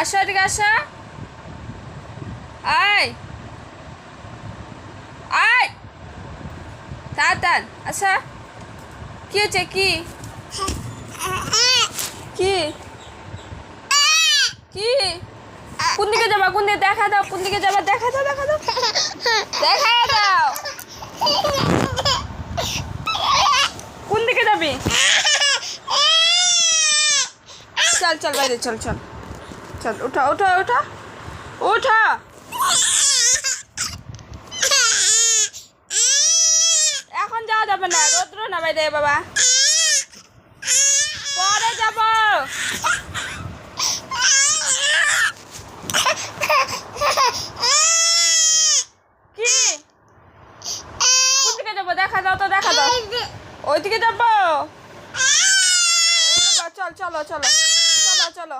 আসো এদিকে আসো। আয় আয় তাড়াতাড়ি আচ্ছা। কি হয়েছে? কি কি কি কোন দিকে যাবা? কোন দিকে? দেখা দাও কোন দিকে যাবা। দেখা দাও দেখা দাও দেখা দাও। কোন দিকে যাবি? চল চল বাইরে চল চল চল। উঠা উঠা উঠা উঠা। এখন যাওয়া যাবে না, রোদ্র না বাইরে বাবা, পরে যাব। কি কোন দিকে যাবো? দেখা দাও তো দেখা দাও। ওইদিকে যাবো। চল চলো চলো চলো চলো।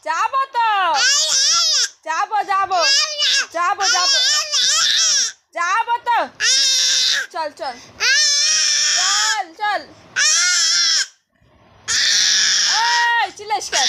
যাবো তো, যাবো যাবো যাবো যাবো যাবো তো। চল চল চল চল। চিল্লাস কেন?